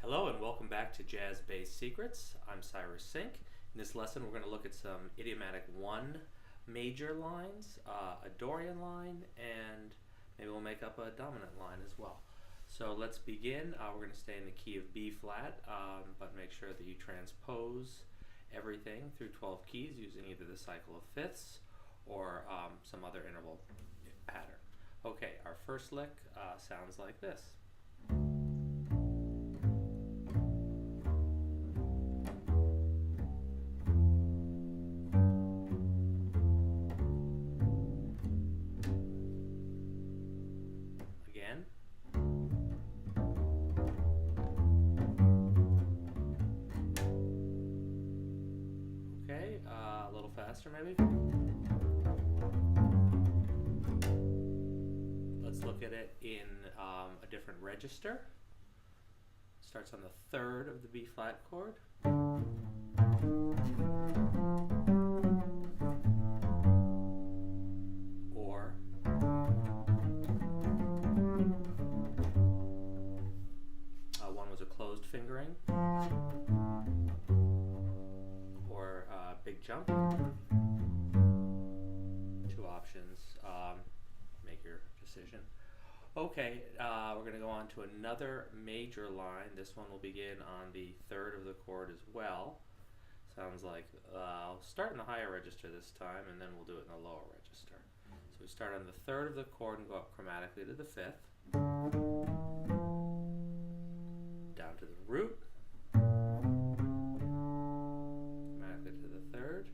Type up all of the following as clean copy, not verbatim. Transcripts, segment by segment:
Hello and welcome back to Jazz Bass Secrets. I'm Cyrus Sink. In this lesson we're going to look at some idiomatic one major lines, a Dorian line, and maybe we'll make up a dominant line as well. So let's begin. We're going to stay in the key of B flat, but make sure that you transpose everything through 12 keys using either the cycle of fifths or some other interval pattern. Okay, our first lick sounds like this. Again. Okay, a little faster maybe. Let's look at it in a different register. Starts on the third of the B flat chord. Or one was a closed fingering, or big jump. Two options. Make your decision. Okay, we're going to go on to another major line. This one will begin on the third of the chord as well. Sounds like I'll start in the higher register this time, and then we'll do it in the lower register. So we start on the third of the chord and go up chromatically to the fifth, down to the root, chromatically to the third,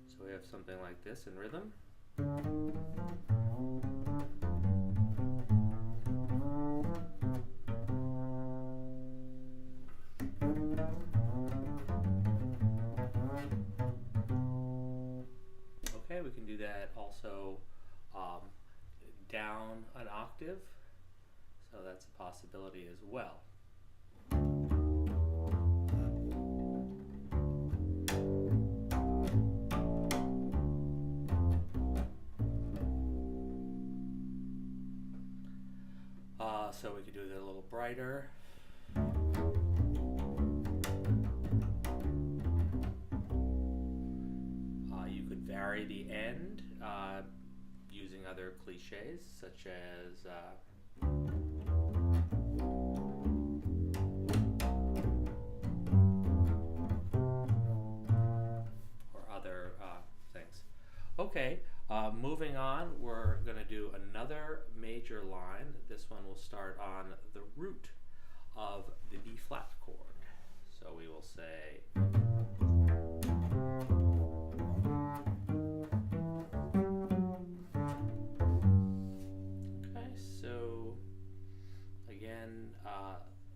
so we have something like this in rhythm. Okay, we can do that also down an octave, so that's a possibility as well. So we could do it a little brighter. You could vary the end using other cliches such as or other things. Okay, moving on, we're going to do another major line. This one will start on the root of the B flat chord. So we will say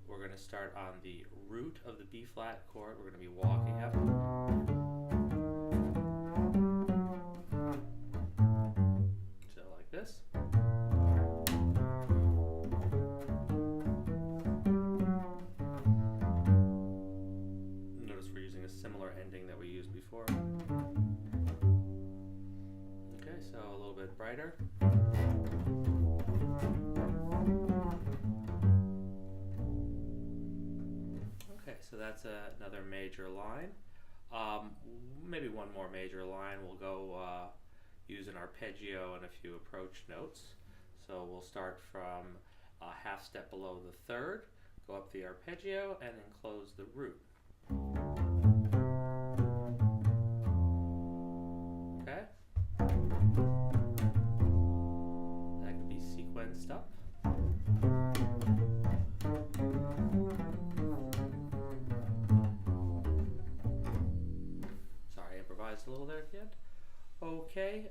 we're going to start on the root of the B flat chord. We're going to be walking up. So like this. Notice we're using a similar ending that we used before. Okay, so a little bit brighter. So that's another major line. Maybe one more major line. We'll go use an arpeggio and a few approach notes. So we'll start from a half step below the third, go up the arpeggio, and then close the root. Okay? That can be sequenced up. A little there at the end. Okay,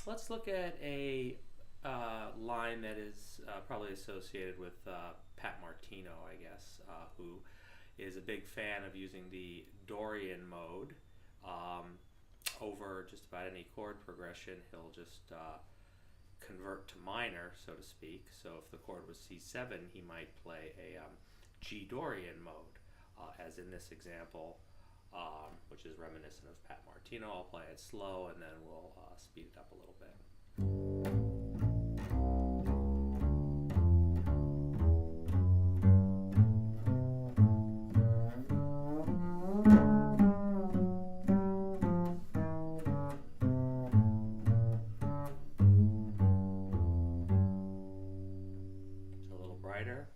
let's look at a line that is probably associated with Pat Martino, I guess, who is a big fan of using the Dorian mode over just about any chord progression. He'll just convert to minor, so to speak. So if the chord was C7, he might play a G Dorian mode, as in this example. which is reminiscent of Pat Martino. I'll play it slow and then we'll speed it up a little bit. So a little brighter.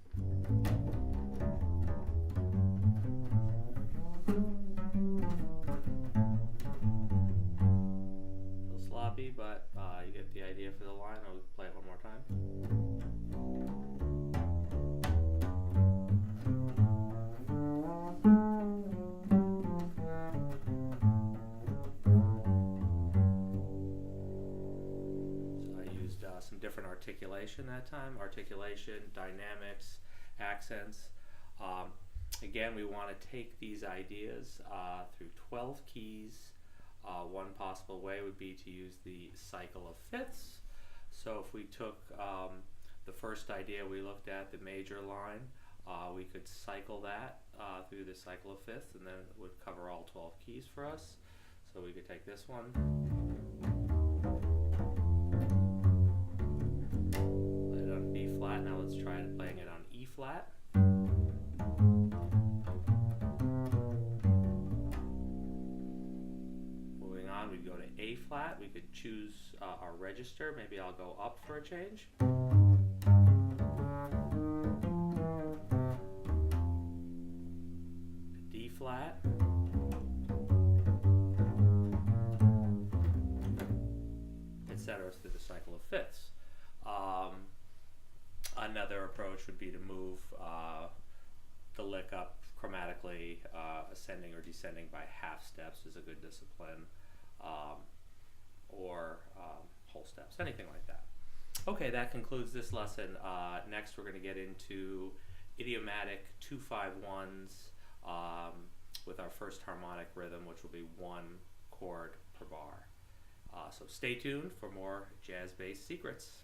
But you get the idea for the line. I'll play it one more time. So I used some different articulation that time. Articulation, dynamics, accents. Again, we want to take these ideas through 12 keys. One possible way would be to use the cycle of fifths. So if we took the first idea we looked at, the major line, we could cycle that through the cycle of fifths, and then it would cover all 12 keys for us. So we could take this one, play it on B flat. Now let's try playing it on E flat. We'd go to A flat. We could choose our register. Maybe I'll go up for a change. D flat. Etc. through the cycle of fifths. Another approach would be to move the lick up chromatically, ascending or descending by half steps is a good discipline. Or whole steps, anything like that. Okay, that concludes this lesson. Next, we're going to get into idiomatic 2-5-1s with our first harmonic rhythm, which will be 1 chord per bar. So stay tuned for more jazz bass secrets.